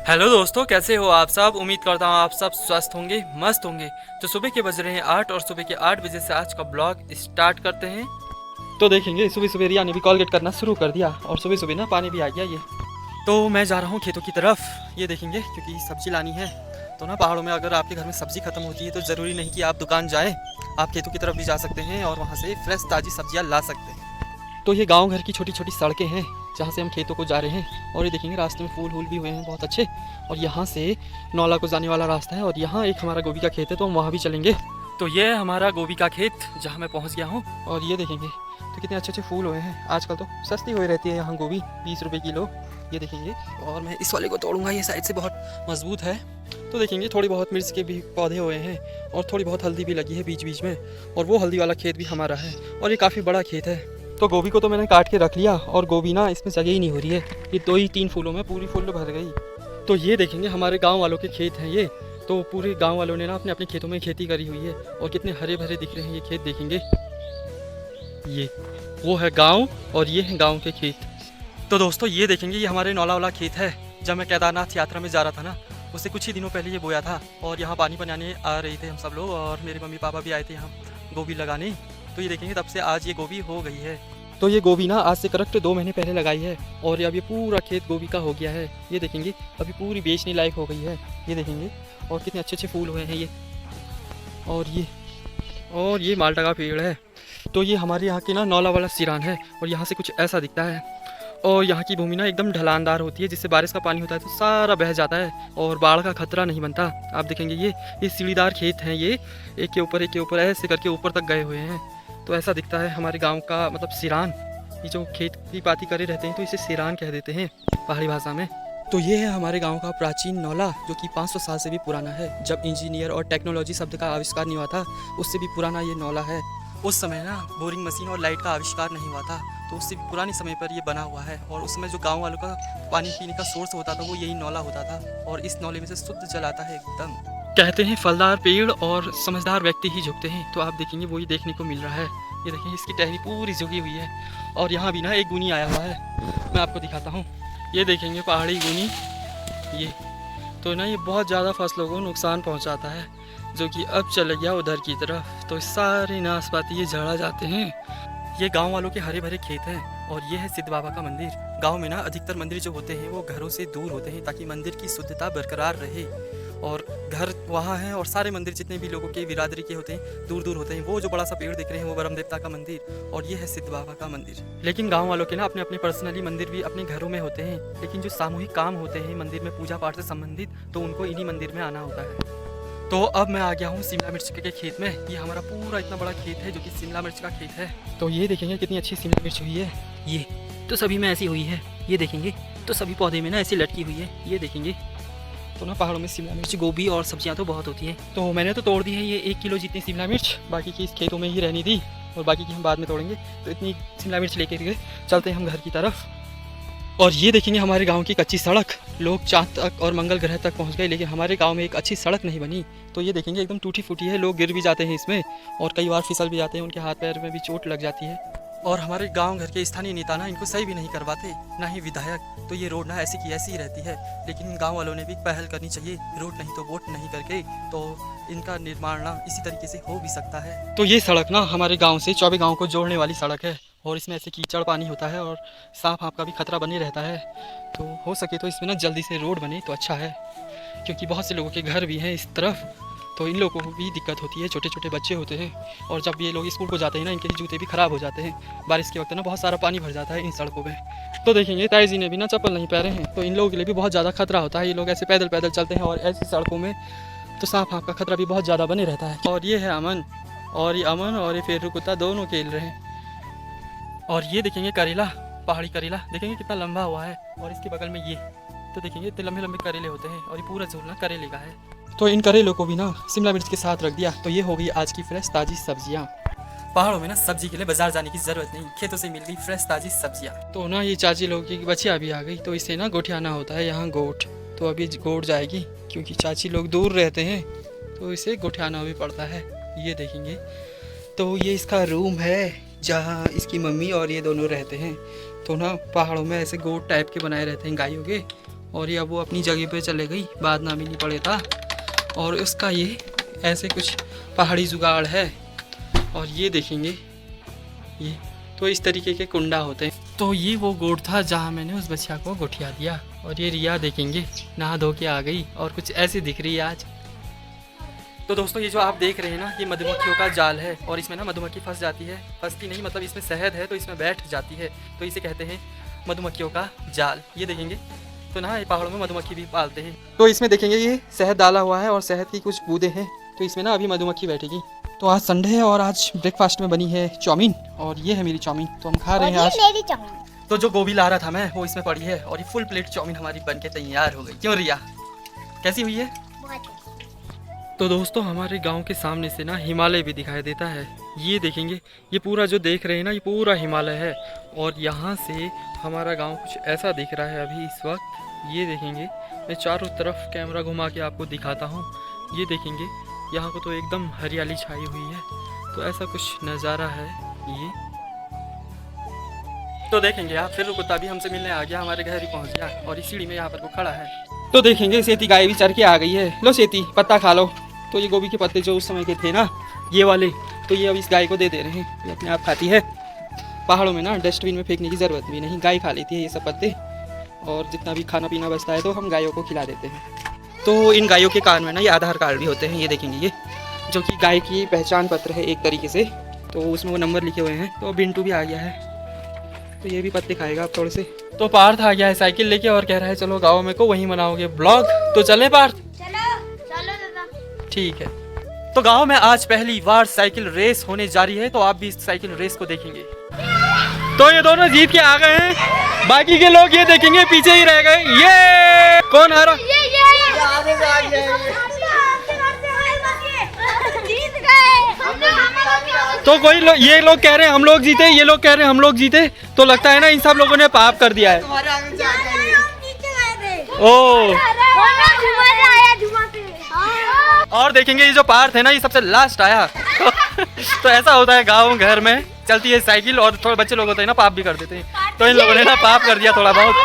Hello दोस्तों, कैसे हो आप सब। उम्मीद करता हूँ आप सब स्वस्थ होंगे, मस्त होंगे। तो सुबह के बज रहे हैं 8 और सुबह के 8 बजे से आज का ब्लॉग स्टार्ट करते हैं। तो देखेंगे सुबह सुबह रिया ने भी कॉलगेट करना शुरू कर दिया और सुबह सुबह ना पानी भी आ गया ये। तो मैं जा रहा हूँ खेतों की तरफ, ये देखेंगे क्योंकि सब्जी लानी है। तो ना पहाड़ों में अगर आपके घर में सब्जी खत्म होती है तो ज़रूरी नहीं कि आप दुकान जाएँ, आप खेतों की तरफ भी जा सकते हैं और वहाँ से फ्रेश ताज़ी सब्जियाँ ला सकते हैं। तो ये गांव घर की छोटी छोटी सड़कें हैं जहाँ से हम खेतों को जा रहे हैं। और ये देखेंगे रास्ते में फूल वूल भी हुए हैं बहुत अच्छे। और यहाँ से नौला को जाने वाला रास्ता है और यहाँ एक हमारा गोभी का खेत है, तो हम वहाँ भी चलेंगे। तो ये है हमारा गोभी का खेत जहाँ मैं पहुँच गया हूँ। और ये देखेंगे तो कितने अच्छे अच्छे फूल हुए हैं। आजकल तो सस्ती हुई रहती है यहाँ गोभी, 20 रुपये किलो। ये देखेंगे और मैं इस वाले को तोड़ूंगा, ये साइड से बहुत मजबूत है। तो देखेंगे थोड़ी बहुत मिर्च के भी पौधे हुए हैं और थोड़ी बहुत हल्दी भी लगी है बीच बीच में। और वो हल्दी वाला खेत भी हमारा है और ये काफ़ी बड़ा खेत है। तो गोभी को तो मैंने काट के रख लिया और गोभी ना इसमें जगह ही नहीं हो रही है, ये 2 ही 3 फूलों में पूरी फूल भर गई। तो ये देखेंगे हमारे गांव वालों के खेत हैं ये। तो पूरे गांव वालों ने ना अपने अपने खेतों में खेती करी हुई है और कितने हरे भरे दिख रहे हैं ये खेत। देखेंगे ये वो है गांव और ये है गांव के खेत। तो दोस्तों ये देखेंगे ये हमारे नौला वाला खेत है। जब मैं केदारनाथ यात्रा में जा रहा था ना, उससे कुछ ही दिनों पहले ये बोया था और यहाँ पानी बनाने आ रहे थे हम सब लोग और मेरे मम्मी पापा भी आए थे यहाँ गोभी लगाने। तो ये देखेंगे तब से आज ये गोभी हो गई है। तो ये गोभी ना आज से करेक्ट 2 महीने पहले लगाई है और अब ये पूरा खेत गोभी का हो गया है। ये देखेंगे अभी पूरी बेचने लायक हो गई है। ये देखेंगे और कितने अच्छे अच्छे फूल हुए हैं ये। और ये माल्टा का पेड़ है। तो ये हमारे यहाँ की ना नौला वाला सिरान है और यहाँ से कुछ ऐसा दिखता है। और यहाँ की भूमि ना एकदम ढलानदार होती है, जिससे बारिश का पानी होता है तो सारा बह जाता है और बाढ़ का खतरा नहीं बनता। आप देखेंगे ये सीढ़ीदार खेत हैं, ये एक के ऊपर ऐसे करके ऊपर तक गए हुए हैं। तो ऐसा दिखता है हमारे गांव का मतलब सिरान। ये जो खेत की बाती करे रहते हैं तो इसे सिरान कह देते हैं पहाड़ी भाषा में। तो ये है हमारे गांव का प्राचीन नौला जो कि 500 साल से भी पुराना है। जब इंजीनियर और टेक्नोलॉजी शब्द का आविष्कार नहीं हुआ था उससे भी पुराना ये नौला है। उस समय ना बोरिंग मशीन और लाइट का आविष्कार नहीं हुआ था, तो उससे भी पुराने समय पर ये बना हुआ है। और उस समय जो गांव वालों का पानी पीने का सोर्स होता था वो यही नौला होता था और इस नौले में से शुद्ध जल आता है एकदम। कहते हैं फलदार पेड़ और समझदार व्यक्ति ही झुकते हैं, तो आप देखेंगे वही देखने को मिल रहा है। ये देखिए इसकी टहनी पूरी झुकी हुई है और यहाँ भी ना एक गुनी आया हुआ है, मैं आपको दिखाता हूँ। ये देखेंगे पहाड़ी गुनी, ये तो ना ये बहुत ज़्यादा फसलों को नुकसान पहुँचाता है, जो कि अब चले गया उधर की तरफ। तो सारे नाशपाती ये झड़ा जाते हैं। ये गांव वालों के हरे भरे खेत हैं और ये है सिद्ध बाबा का मंदिर। गांव में ना अधिकतर मंदिर जो होते हैं वो घरों से दूर होते हैं ताकि मंदिर की शुद्धता बरकरार रहे। और घर वहाँ है और सारे मंदिर जितने भी लोगों के बिरादरी के होते हैं दूर दूर होते हैं। वो जो बड़ा सा पेड़ दिख रहे हैं वो ब्रह्म देवता का मंदिर और ये है सिद्ध बाबा का मंदिर। लेकिन गांव वालों के ना अपने अपने पर्सनली मंदिर भी अपने घरों में होते हैं, लेकिन जो सामूहिक काम होते हैं मंदिर में पूजा पाठ से संबंधित, तो उनको इन्हीं मंदिर में आना होता है। तो अब मैं आ गया हूँ शिमला मिर्च के खेत में। ये हमारा पूरा इतना बड़ा खेत है जो कि शिमला मिर्च का खेत है। तो ये देखेंगे कितनी अच्छी शिमला मिर्च हुई है। ये तो सभी में ऐसी हुई है, ये देखेंगे तो सभी पौधे में ना ऐसी लटकी हुई है। ये देखेंगे तो ना पहाड़ों में शिमला मिर्च गोभी और सब्जियां तो बहुत होती हैं। तो मैंने तो तोड़ दी है ये 1 किलो जितनी शिमला मिर्च, बाकी की इस खेतों में ही रहनी थी और बाकी की हम बाद में तोड़ेंगे। तो इतनी शिमला मिर्च लेके के चलते हैं हम घर की तरफ। और ये देखेंगे हमारे गांव की कच्ची सड़क। लोग चांद तक और मंगल ग्रह तक पहुंच गए, लेकिन हमारे गांव में एक अच्छी सड़क नहीं बनी। तो ये देखेंगे एकदम टूटी फूटी है, लोग गिर भी जाते हैं इसमें और कई बार फिसल भी जाते हैं, उनके हाथ पैर में भी चोट लग जाती है। और हमारे गांव घर के स्थानीय नेता ना इनको सही भी नहीं करवाते, ना ही विधायक। तो ये रोड ना ऐसी की ऐसी ही रहती है, लेकिन गाँव वालों ने भी पहल करनी चाहिए। रोड नहीं तो वोट नहीं करके तो इनका निर्माण ना इसी तरीके से हो भी सकता है। तो ये सड़क ना हमारे गाँव से 24 गाँव को जोड़ने वाली सड़क है और इसमें ऐसे कीचड़ पानी होता है और सांप का भी खतरा बने रहता है। तो हो सके तो इसमें ना जल्दी से रोड बने तो अच्छा है, क्योंकि बहुत से लोगों के घर भी हैं इस तरफ, तो इन लोगों को भी दिक्कत होती है। छोटे छोटे बच्चे होते हैं और जब ये लोग स्कूल को जाते हैं ना, इनके जूते भी ख़राब हो जाते हैं। बारिश के वक्त ना बहुत सारा पानी भर जाता है इन सड़कों में। तो देखेंगे ताई जी ने भी ना चप्पल नहीं पहने हैं, तो इन लोगों के लिए भी बहुत ज़्यादा खतरा होता है। ये लोग ऐसे पैदल पैदल चलते हैं और ऐसी सड़कों में तो सांप का खतरा भी बहुत ज़्यादा बने रहता है। और ये है अमन और ये फेरू कुत्ता दोनों खेल रहे हैं। और ये देखेंगे करेला, पहाड़ी करेला देखेंगे कितना लंबा हुआ है और इसके बगल में ये तो देखेंगे इतने लंबे लंबे करेले होते हैं और ये पूरा झोलना करेले का है। तो इन करेलों को भी ना शिमला मिर्च के साथ रख दिया। तो ये हो गई आज की फ्रेश ताज़ी सब्जियाँ। पहाड़ों में ना सब्जी के लिए बाजार जाने की ज़रूरत नहीं, खेतों से मिल गई फ्रेश ताज़ी सब्जियाँ। तो ना ये चाची लोग की बच्चियाँ भी आ गई, तो इसे ना गोठियाना होता है यहाँ गोठ। तो अभी गोठ जाएगी क्योंकि चाची लोग दूर रहते हैं, तो इसे गोठियाना भी पड़ता है। ये देखेंगे तो ये इसका रूम है जहाँ इसकी मम्मी और ये दोनों रहते हैं। तो ना पहाड़ों में ऐसे गोट टाइप के बनाए रहते हैं गायों के, और ये अब वो अपनी जगह पे चले गई, बाद ना भी नहीं पड़े था। और इसका ये ऐसे कुछ पहाड़ी जुगाड़ है। और ये देखेंगे, ये तो इस तरीके के कुंडा होते हैं। तो ये वो गोट था जहाँ मैंने उस बच्चा को गोठिया दिया। और ये रिया देखेंगे नहा धो के आ गई और कुछ ऐसी दिख रही है आज। तो दोस्तों ये जो आप देख रहे हैं ना, ये मधुमक्खियों का जाल है। और इसमें ना मधुमक्खी फंस जाती है, फंसती नहीं मतलब इसमें शहद है तो इसमें बैठ जाती है, तो इसे कहते हैं मधुमक्खियों का जाल। ये देखेंगे तो ना ये पहाड़ों में मधुमक्खी भी पालते हैं। तो इसमें देखेंगे ये शहद डाला हुआ है और शहद की कुछ बूंदें हैं, तो इसमें ना अभी मधुमक्खी बैठेगी। तो आज संडे है और आज ब्रेकफास्ट में बनी है चाउमीन, और ये है मेरी चाउमीन, तो हम खा रहे हैं आज। तो जो गोभी ला रहा था मैं वो इसमें पड़ी है, और ये फुल प्लेट चाउमीन हमारी बन के तैयार हो गई। क्यों रिया, कैसी हुई है? तो दोस्तों हमारे गांव के सामने से ना हिमालय भी दिखाई देता है। ये देखेंगे, ये पूरा जो देख रहे हैं ना, ये पूरा हिमालय है। और यहाँ से हमारा गांव कुछ ऐसा दिख रहा है अभी इस वक्त। ये देखेंगे, मैं चारों तरफ कैमरा घुमा के आपको दिखाता हूँ। ये देखेंगे, यहाँ को तो एकदम हरियाली छाई हुई है, तो ऐसा कुछ नज़ारा है ये। तो देखेंगे आप, फिर कुत्ता भी हमसे मिलने आ गया, हमारे घर ही पहुँच गया, और इस सीढ़ी में यहाँ पर वो खड़ा है। तो देखेंगे सेती गाय भी चढ़ के आ गई है। लो सेती, पत्ता खा लो। तो ये गोभी के पत्ते जो उस समय के थे ना, ये वाले, तो ये अब इस गाय को दे दे रहे हैं, ये अपने आप खाती है। पहाड़ों में ना डस्टबिन में फेंकने की ज़रूरत भी नहीं, गाय खा लेती है ये सब पत्ते। और जितना भी खाना पीना बचता है तो हम गायों को खिला देते हैं। तो इन गायों के कान में ना ये आधार कार्ड भी होते हैं, ये देखेंगे, ये जो कि गाय की पहचान पत्र है एक तरीके से, तो उसमें वो नंबर लिखे हुए हैं। तो बिंटू भी आ गया है, तो ये भी पत्ते खाएगा अब थोड़े से। तो पार्थ आ गया है साइकिल लेके और कह रहा है चलो गाँव में को वहीं मनाओगे ब्लॉग। तो चले पार्थ? ठीक है। तो गांव में आज पहली बार साइकिल रेस होने जा रही है, तो आप भी इस साइकिल रेस को देखेंगे। तो ये दोनों जीत के आ गए हैं, बाकी के लोग ये देखेंगे पीछे ही रह गए। ये कौन हारा? तो कोई ये लोग कह रहे हैं हम लोग जीते, ये लोग कह रहे हैं हम लोग जीते, तो लगता है ना इन सब लोगों ने पाप कर दिया है। ओ और देखेंगे ये जो पार्थ है ना, ये सबसे लास्ट आया। तो ऐसा होता है गाँव घर में, चलती है साइकिल, और थोड़े बच्चे लोग होते हैं ना पाप भी कर देते हैं, तो इन लोगों ने ना पाप कर दिया थोड़ा बहुत।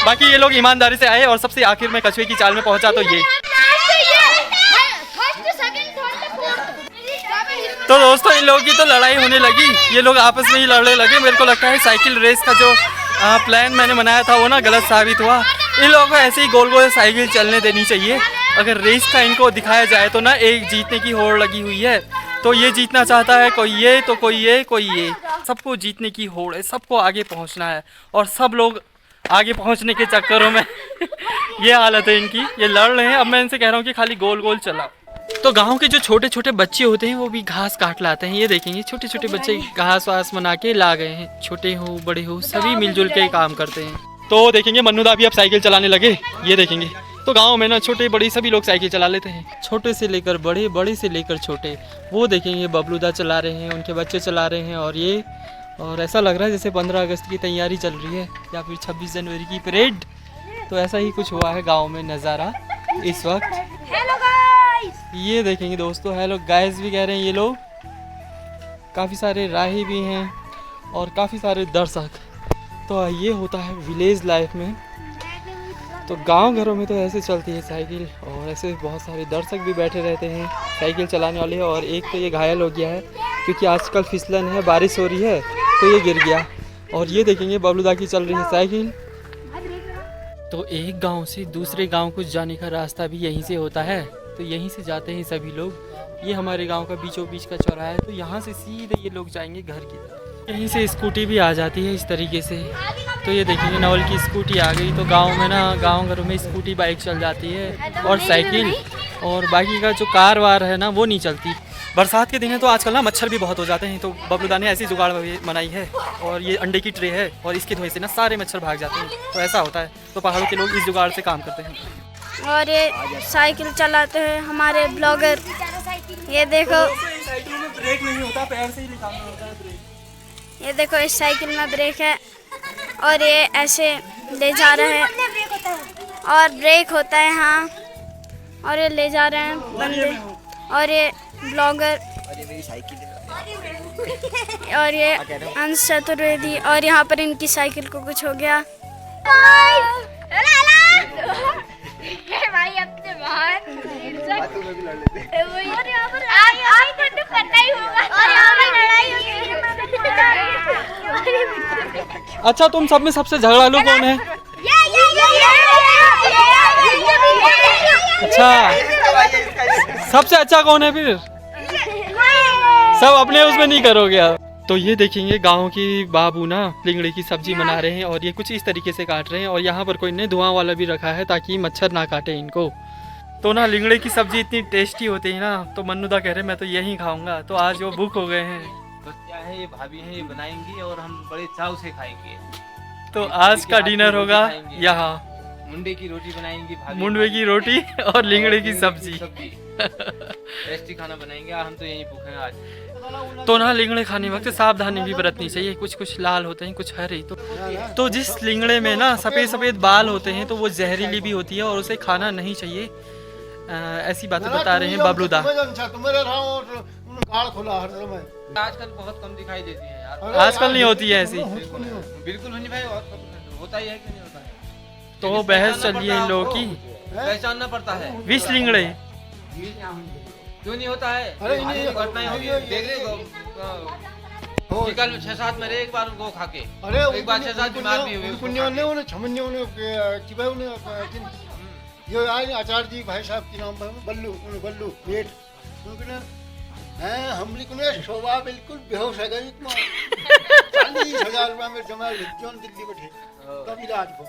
बाकी ये लोग ईमानदारी से आए और सबसे आखिर में कछुए की चाल में पहुंचा। तो ये तो दोस्तों इन लोगों की तो लड़ाई होने लगी, ये लोग आपस में ही लड़ने लगे। मेरे को लगता है साइकिल रेस का जो प्लान मैंने बनाया था वो ना गलत साबित हुआ। इन लोगों को ऐसे ही गोल गोल साइकिल चलने देनी चाहिए। अगर रेस का इनको दिखाया जाए तो ना एक जीतने की होड़ लगी हुई है, तो ये जीतना चाहता है, कोई ये तो कोई ये कोई ये, सबको जीतने की होड़ है, सबको आगे पहुंचना है। और सब लोग आगे पहुंचने के चक्करों में ये हालत है इनकी, ये लड़ रहे हैं। अब मैं इनसे कह रहा हूँ कि खाली गोल गोल चलाओ। तो गांव के जो छोटे छोटे बच्चे होते हैं वो भी घास काट लाते हैं। ये देखेंगे छोटे छोटे बच्चे घास वास बना के ला गए हैं, छोटे हो बड़े हो सभी मिलजुल के काम करते हैं। तो देखेंगे मन्नूदा भी अब साइकिल चलाने लगे, ये देखेंगे। तो गांव में ना छोटे बड़े सभी लोग साइकिल चला लेते हैं, छोटे से लेकर बड़े, बड़े से लेकर छोटे। वो देखेंगे बबलूदा चला रहे हैं, उनके बच्चे चला रहे हैं, और ये और ऐसा लग रहा है जैसे 15 अगस्त की तैयारी चल रही है या फिर 26 जनवरी की परेड। तो ऐसा ही कुछ हुआ है गाँव में नज़ारा इस वक्त। ये देखेंगे दोस्तों, हेलो गाइस भी कह रहे हैं ये लोग, काफ़ी सारे राही भी हैं और काफ़ी सारे दर्शक। तो ये होता है विलेज लाइफ में। तो गांव घरों में तो ऐसे चलती है साइकिल, और ऐसे बहुत सारे दर्शक भी बैठे रहते हैं साइकिल चलाने वाले। और एक तो ये घायल हो गया है क्योंकि आजकल फिसलन है, बारिश हो रही है तो ये गिर गया। और ये देखेंगे बबलूदा की चल रही है साइकिल। तो एक गांव से दूसरे गांव को जाने का रास्ता भी यहीं से होता है, तो यहीं से जाते हैं सभी लोग। ये हमारे गांव का बीचों बीच का चौराहा है, तो यहाँ से सीधे ये लोग जाएंगे घर की तरफ। यहीं से स्कूटी भी आ जाती है इस तरीके से। तो ये देखेंगे नवल की स्कूटी आ गई। तो गांव में ना, गांव घरों में स्कूटी बाइक चल जाती है और साइकिल, और बाकी का जो कार वार है ना वो नहीं चलती। बरसात के दिन है तो आजकल ना मच्छर भी बहुत हो जाते हैं, तो बबलूदा ने ऐसी जुगाड़ बनाई है। और ये अंडे की ट्रे है और इसके धुएं से ना सारे मच्छर भाग जाते हैं, तो ऐसा होता है। तो पहाड़ों के लोग इस जुगाड़ से काम करते हैं। और ये साइकिल चलाते हैं हमारे ब्लॉगर। ये देखो, साइकिल में ब्रेक नहीं होता, पैर से ही निकालना होता है ब्रेक। ये देखो इस साइकिल में ब्रेक है, और ये ऐसे ले जा रहे हैं और ब्रेक होता है। हाँ, और ये ले जा रहे हैं बंदे, और ये ब्लॉगर, और ये अंश चतुर्वेदी। और यहाँ पर इनकी साइकिल को कुछ हो गया। करना ही होगा और यहाँ पर लड़ाई होगी। अच्छा तुम सब में सबसे झगड़ालू कौन है? अच्छा सबसे अच्छा कौन है फिर? सब अपने उसमें नहीं करोगे आप। तो ये देखेंगे गांव की बाबू ना लिंगड़े की सब्जी बना रहे हैं और ये कुछ इस तरीके से काट रहे हैं और यहाँ पर कोई ने धुआं वाला भी रखा है ताकि मच्छर ना काटे इनको। तो ना लिंगड़े की सब्जी इतनी टेस्टी होती है ना, तो मन्नूदा कह रहे मैं तो यही खाऊंगा। तो आज वो भूख हो गए हैं। बस क्या है, ये भाभी हैं, ये बनाएंगी और हम बड़े चाव से खाएंगे। तो आज का डिनर होगा यहाँ मुंडे की रोटी बनाएंगी भाभी, मुंडवे की रोटी और लिंगड़े की सब्जी। टेस्टी खाना बनाएंगे। हम तो यही भूखे हैं आज। तो ना लिंगड़े खाने वक्त सावधानी भी बरतनी चाहिए। कुछ कुछ लाल होते हैं, कुछ हरे। तो जिस लिंगड़े में ना सफ़ेद सफ़ेद बाल होते हैं तो वो जहरीली भी होती है और उसे खाना नहीं चाहिए। ऐसी बातें बता रहे हैं बबलूदा। आजकल बहुत कम दिखाई देती है यार। आजकल नहीं होती है ऐसी। बिल्कुल नहीं भाई, होता ही है कि नहीं होता है। तो वो बहस चल रही है इन लोगों की। पहचानना पड़ता है। 20 लिंगड़े क्यों नहीं होता है? घटनाएं होगी, देख रहे हो। कल 6-7 मेरे एक बार उनको खा के एक बार 6-7 बीमार भी हुए। ये आए आचार्य जी भाई साहब की नाम बल्लू बल्लू पेट हैं हमली को शोभा बिल्कुल बेहोश है गई 40,000 रुपया में जमा जोन दिल्ली बैठे तब इलाज हो।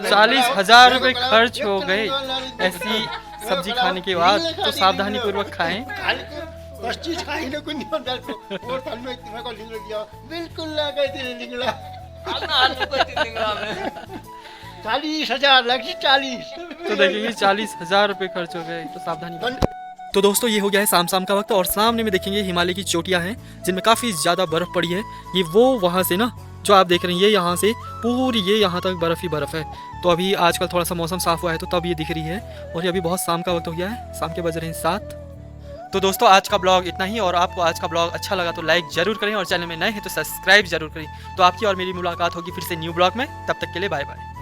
40,000 रुपए खर्च हो गए ऐसी सब्जी खाने के बाद। तो सावधानी पूर्वक खाएं। बस चीज खाई ना कुछ नहीं होता तो और तन में इतना को लिंगड़ा दिया बिल्कुल ना गई थी लिंगड़ा 40,000 लगी 40। तो देखेंगे 40,000 रुपए खर्च हो गए। तो सावधानी। तो दोस्तों ये हो गया है शाम शाम का वक्त और सामने में देखेंगे हिमालय की चोटियां हैं जिनमें काफ़ी ज़्यादा बर्फ़ पड़ी है। ये वो वहाँ से ना जो आप देख रहे हैं, ये यहाँ से पूरी ये यहाँ तक बर्फ़ ही बर्फ़ है। तो अभी आजकल थोड़ा सा मौसम साफ़ हुआ है तो तब ये दिख रही है। और ये अभी बहुत शाम का वक्त हो गया है, शाम के बज रहे हैं 7। तो दोस्तों आज का ब्लॉग इतना ही। और आपको आज का ब्लॉग अच्छा लगा तो लाइक ज़रूर करें और चैनल में नए हैं तो सब्सक्राइब जरूर करें। तो आपकी और मेरी मुलाकात होगी फिर से न्यू ब्लॉग में। तब तक के लिए बाय बाय।